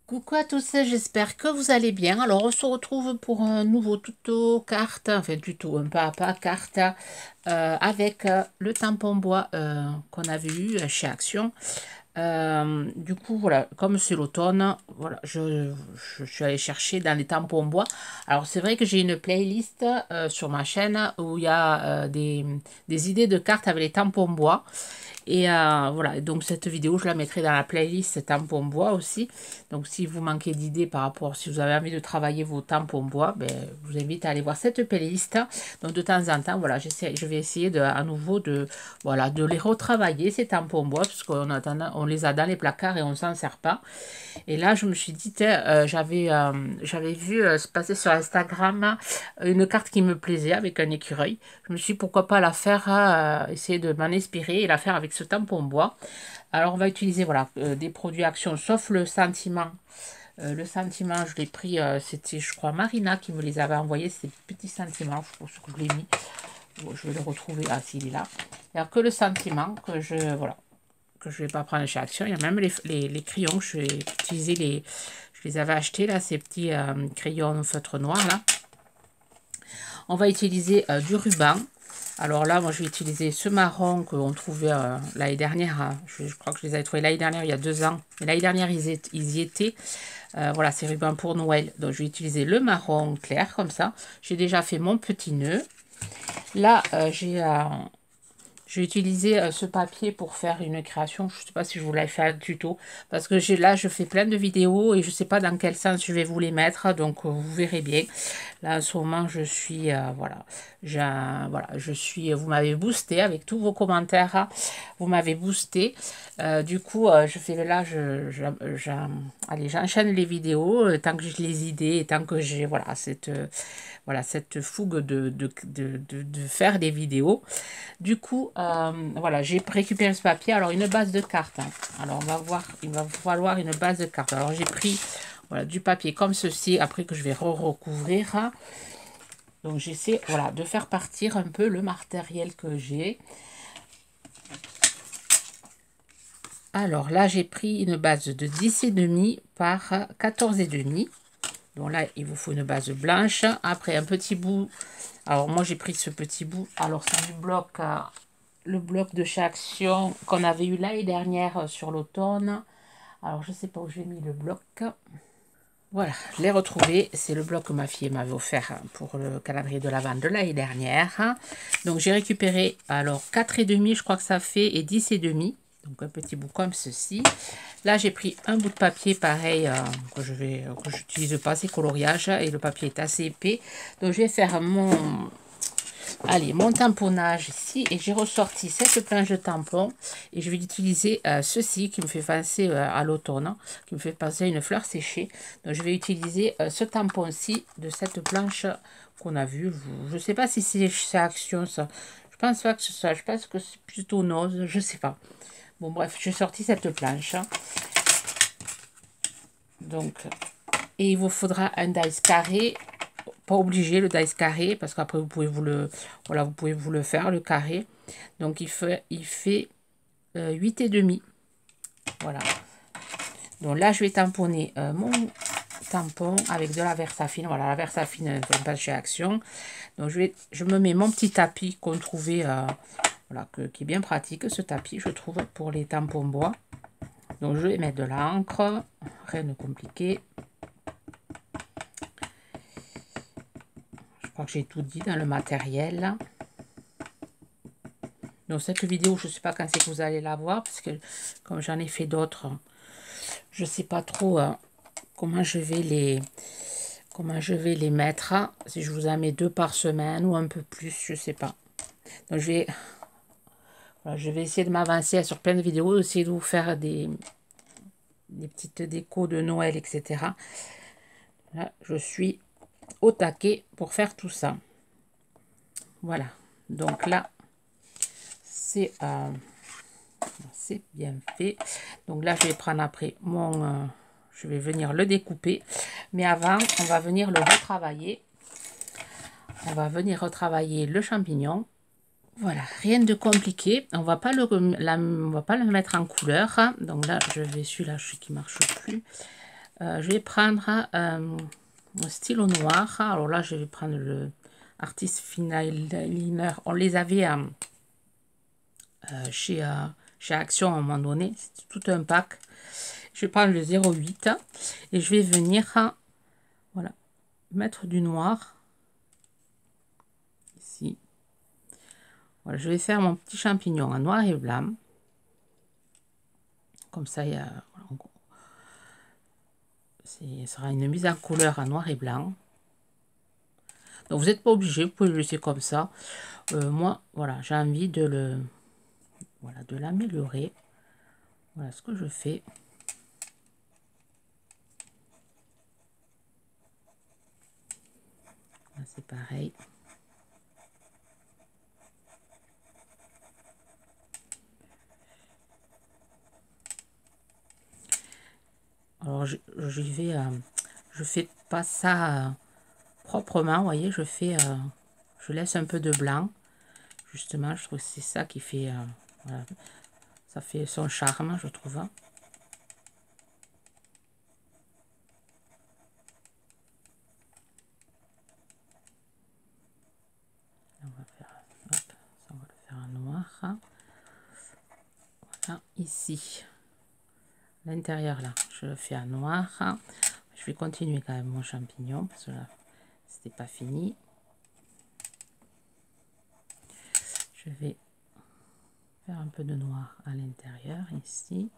Coucou à tous, j'espère que vous allez bien. Alors on se retrouve pour un nouveau tuto carte, enfin tuto, un pas à pas carte avec le tampon bois qu'on avait eu chez Action. Du coup, voilà, comme c'est l'automne, voilà, je suis allée chercher dans les tampons bois. Alors c'est vrai que j'ai une playlist sur ma chaîne où il y a des idées de cartes avec les tampons bois. Et voilà, donc cette vidéo, je la mettrai dans la playlist tampon bois aussi. Donc si vous manquez d'idées par rapport, si vous avez envie de travailler vos tampons bois, ben, je vous invite à aller voir cette playlist. Donc de temps en temps, voilà, je vais essayer à nouveau voilà, de les retravailler, ces tampons bois, parce on les a dans les placards et on s'en sert pas. Et là, je me suis dit, j'avais vu se passer sur Instagram une carte qui me plaisait avec un écureuil. Je me suis dit, pourquoi pas la faire, essayer de m'en inspirer et la faire avec ce tampon bois. Alors, on va utiliser voilà, des produits Action, sauf le sentiment. Le sentiment, je l'ai pris, c'était, je crois, Marina qui me les avait envoyés, ces petits sentiments, je pense que je l'ai mis. Bon, je vais le retrouver, ah, s'il est là. Alors que le sentiment, voilà, que je vais pas prendre chez Action. Il y a même les crayons, je vais utiliser je les avais achetés là, ces petits crayons feutre noir là. On va utiliser du ruban. Alors là, moi, je vais utiliser ce marron qu'on trouvait l'année dernière. Hein. Je crois que je les avais trouvés l'année dernière, il y a 2 ans. Mais l'année dernière, ils y étaient. Voilà, c'est ruban pour Noël. Donc, je vais utiliser le marron clair, comme ça. J'ai déjà fait mon petit nœud. Là, je vais utiliser ce papier pour faire une création. Je ne sais pas si je vous l'avais fait un tuto. Parce que là, je fais plein de vidéos et je ne sais pas dans quel sens je vais vous les mettre. Donc, vous verrez bien. Là, en ce moment, je suis... voilà. Voilà, vous m'avez boosté avec tous vos commentaires. Hein. Vous m'avez boosté. Du coup, je fais là... allez, j'enchaîne les vidéos tant que j'ai les idées et tant que j'ai... Voilà, cette fougue de faire des vidéos. Du coup, voilà, j'ai récupéré ce papier. Alors, une base de cartes. Hein. Alors, on va voir, il va falloir une base de cartes. Alors, j'ai pris voilà, du papier comme ceci, après que je vais recouvrir. Donc, j'essaie voilà, de faire partir un peu le matériel que j'ai. Alors, là, j'ai pris une base de 10,5 par 14,5. Donc là, il vous faut une base blanche. Après, un petit bout. Alors, moi, j'ai pris ce petit bout. Alors, c'est du bloc... le bloc de chez Action qu'on avait eu l'année dernière sur l'automne. Alors, je ne sais pas où j'ai mis le bloc. Voilà, je l'ai retrouvé. C'est le bloc que ma fille m'avait offert pour le calendrier de l'Avent de l'année dernière. Donc, j'ai récupéré, alors, 4,5, je crois que ça fait, et 10,5. Donc, un petit bout comme ceci. Là, j'ai pris un bout de papier pareil que je n'utilise pas, c'est coloriage. Et le papier est assez épais. Donc, je vais faire mon tamponnage ici et j'ai ressorti cette planche de tampon et je vais utiliser ceci qui me fait penser à l'automne, hein, qui me fait penser à une fleur séchée. Donc je vais utiliser ce tampon-ci de cette planche qu'on a vue. Je ne sais pas si c'est chez Action ça. Je pense pas que ce soit, je pense que c'est plutôt Nose, je sais pas. Bon bref, j'ai sorti cette planche. Donc, et il vous faudra un dice carré. Pas obligé le dice carré parce qu'après vous pouvez voilà, vous pouvez vous le faire le carré. Donc il fait 8,5. Voilà. Donc là je vais tamponner mon tampon avec de la Versafine. Voilà, la Versafine pas chez Action. Donc je me mets mon petit tapis qu'on trouvait voilà, qui est bien pratique ce tapis je trouve pour les tampons bois. Donc je vais mettre de l'encre, rien de compliqué. Je crois que j'ai tout dit dans le matériel. Donc cette vidéo, je ne sais pas quand c'est que vous allez la voir, parce que comme j'en ai fait d'autres, je ne sais pas trop comment je vais les mettre. Si je vous en mets 2 par semaine ou un peu plus, je ne sais pas. Donc voilà, je vais essayer de m'avancer sur plein de vidéos, essayer de vous faire des petites décos de Noël, etc. Là, je suis au taquet pour faire tout ça. Voilà. Donc là, c'est bien fait. Donc là, je vais prendre après je vais venir le découper. Mais avant, on va venir le retravailler. On va venir retravailler le champignon. Voilà, rien de compliqué. On va pas le mettre en couleur. Donc là, je vais celui-là qui marche plus. Je vais prendre un stylo noir. Alors là, je vais prendre le Artist Finaliner. On les avait chez Action à un moment donné. C'est tout un pack. Je vais prendre le 08 et je vais venir voilà, mettre du noir ici. Voilà, je vais faire mon petit champignon en noir et blanc. Comme ça, il y a, ce sera une mise en couleur en noir et blanc. Donc vous n'êtes pas obligé, vous pouvez le laisser comme ça. Moi, voilà, j'ai envie de de l'améliorer. Voilà ce que je fais. C'est pareil. Alors je vais, je fais pas ça proprement, vous voyez, je laisse un peu de blanc. Justement, je trouve que c'est ça qui fait, voilà, ça fait son charme, je trouve. On va faire, hop, ça, on va le faire en noir. Voilà, ici, l'intérieur là, je le fais en noir. Je vais continuer quand même mon champignon parce que là, c'était pas fini. Je vais faire un peu de noir à l'intérieur ici.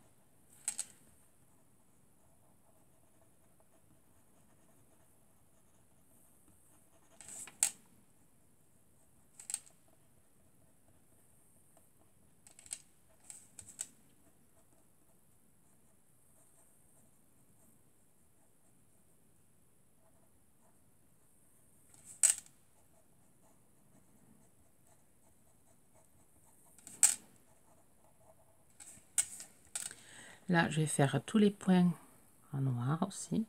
Là, je vais faire tous les points en noir aussi.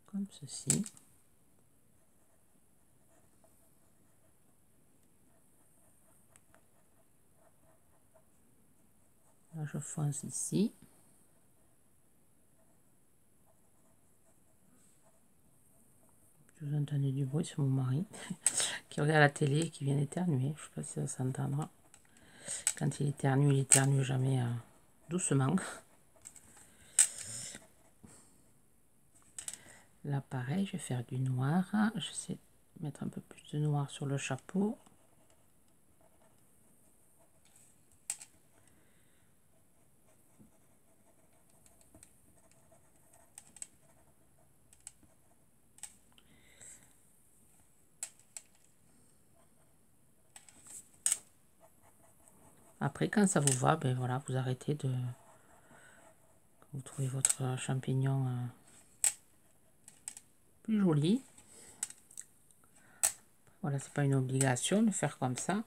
Comme ceci. Là, je fonce ici. Vous entendez du bruit, c'est mon mari qui regarde la télé et qui vient d'éternuer. Je ne sais pas si ça s'entendra. Quand il éternue jamais doucement. Là, pareil, je vais faire du noir. J'essaie de mettre un peu plus de noir sur le chapeau. Après, quand ça vous va, ben voilà, vous arrêtez de... Vous trouvez votre champignon plus joli. Voilà, c'est pas une obligation de faire comme ça.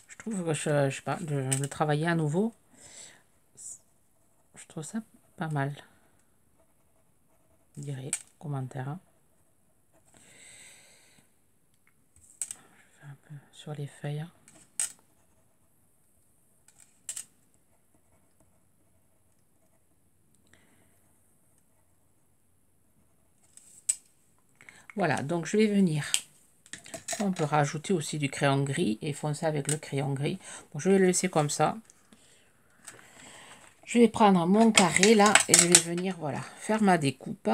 Je trouve que je sais pas, de travailler à nouveau, je trouve ça pas mal. Vous direz, commentaire. Je fais un peu sur les feuilles. Voilà, donc je vais venir. On peut rajouter aussi du crayon gris et foncer avec le crayon gris. Bon, je vais le laisser comme ça. Je vais prendre mon carré là et je vais venir, voilà, faire ma découpe.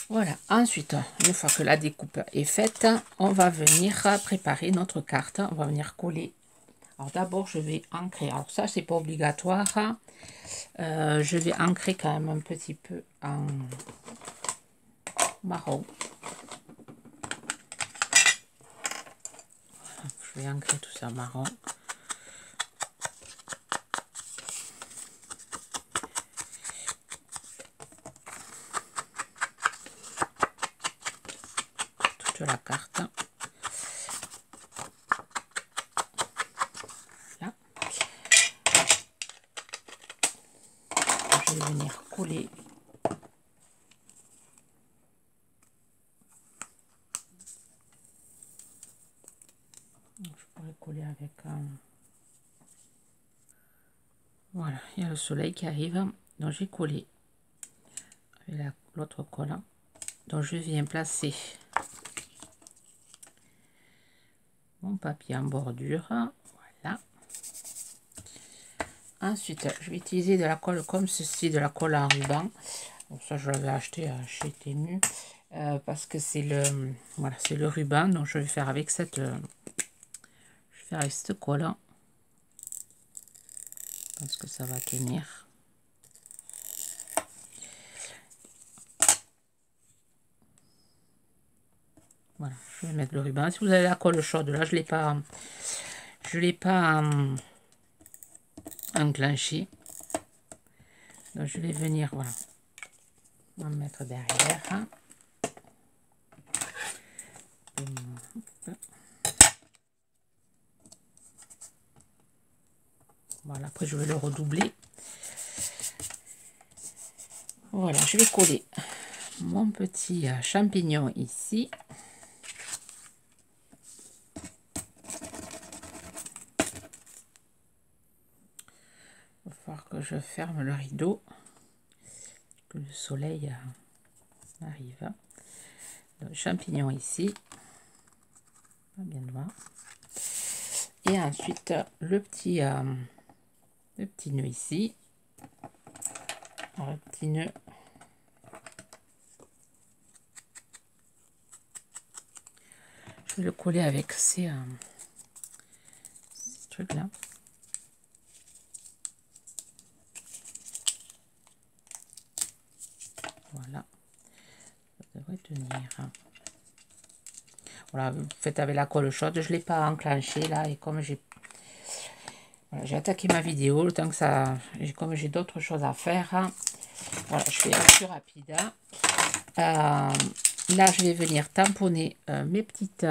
Voilà, ensuite, une fois que la découpe est faite, on va venir préparer notre carte. On va venir coller. Alors d'abord, je vais ancrer. Alors ça, c'est pas obligatoire. Je vais ancrer quand même un petit peu en marron. Je vais ancrer tout ça marron. Toute la carte. Là. Je vais venir coller. Je pourrais coller avec un... Voilà, il y a le soleil qui arrive. Donc j'ai collé avec l'autre colle. Donc je viens placer mon papier en bordure. Voilà. Ensuite, je vais utiliser de la colle comme ceci, de la colle en ruban. Donc ça, je l'avais acheté chez Temu. Parce que c'est le, voilà, c'est le ruban. Donc je vais faire avec cette, je vais faire avec cette colle. Parce que ça va tenir. Voilà, je vais mettre le ruban. Si vous avez la colle chaude, là, je l'ai pas enclenché. Donc je vais venir, voilà, en mettre derrière. Voilà, après je vais le redoubler. Voilà, je vais coller mon petit champignon ici. Il va falloir que je ferme le rideau, que le soleil arrive. Le champignon ici, bien loin. Et ensuite le petit nœud ici. Alors, le petit nœud. Je vais le coller avec ces trucs là. Voilà, ça devrait tenir. Voilà, vous faites avec la colle chaude. Je ne l'ai pas enclenché là, et comme j'ai attaqué ma vidéo, le temps que ça, comme j'ai d'autres choses à faire, voilà, je fais un peu plus rapide. Là, je vais venir tamponner mes petites. Je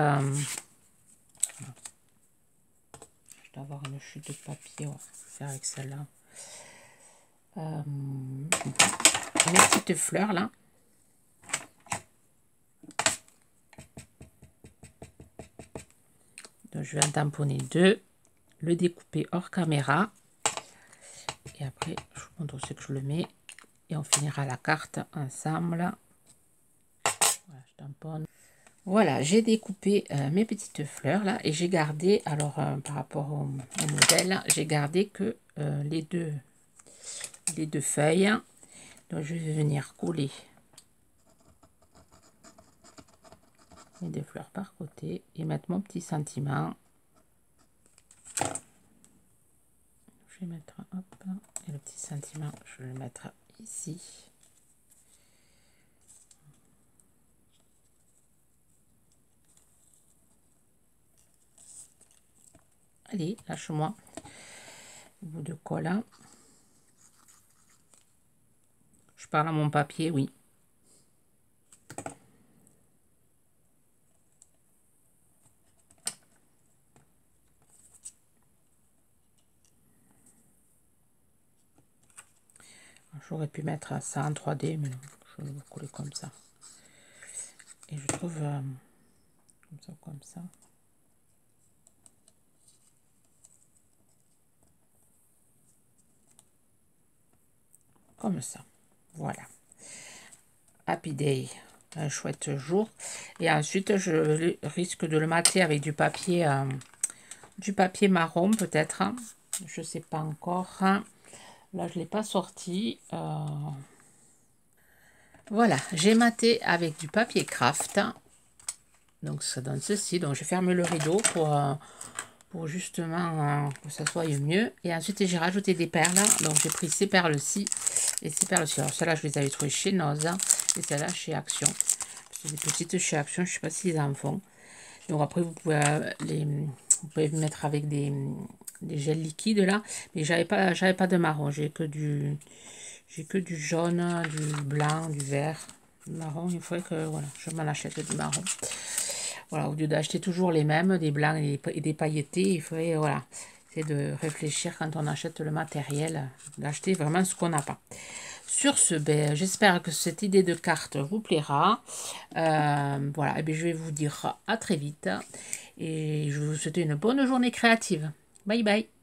dois avoir une chute de papier, on va faire avec celle-là. Mes petites fleurs là. Donc, je vais en tamponner deux, le découper hors caméra. Et après, je vous montre ce que je le mets. Et on finira la carte ensemble. Voilà, je tamponne. Voilà, j'ai découpé mes petites fleurs là. Et j'ai gardé, alors par rapport au modèle, j'ai gardé que les deux feuilles. Donc je vais venir coller les deux fleurs par côté et mettre mon petit sentiment. Je vais mettre, hop, et le petit sentiment, je vais le mettre ici. Allez, lâche-moi le bout de colle. Je parle à mon papier, oui. J'aurais pu mettre ça en 3D, mais non, je vais le coller comme ça. Et je trouve comme ça. Comme ça. Voilà. Happy Day. Un chouette jour. Et ensuite, je risque de le mater avec du papier marron, peut-être. Je sais pas encore. Là, je l'ai pas sorti. Voilà, j'ai maté avec du papier craft. Donc, ça donne ceci. Donc, je ferme le rideau pour justement que ça soit mieux. Et ensuite, j'ai rajouté des perles. Donc, j'ai pris ces perles-ci et ces perles-ci. Alors, celles-là, je les avais trouvées chez Noz et celles-là chez Action. C'est des petites chez Action. Je sais pas s'ils en font. Donc, après, vous pouvez mettre avec des gels liquides là. Mais j'avais pas de marron. J'ai que du jaune, du blanc, du vert. Du marron, il faudrait que voilà, je m'en achète du marron. Voilà, au lieu d'acheter toujours les mêmes, des blancs et des pailletés, il faudrait, voilà, c'est de réfléchir quand on achète le matériel, d'acheter vraiment ce qu'on n'a pas. Sur ce, ben, j'espère que cette idée de carte vous plaira. Voilà, et bien, je vais vous dire à très vite. Et je vous souhaite une bonne journée créative. Bye bye.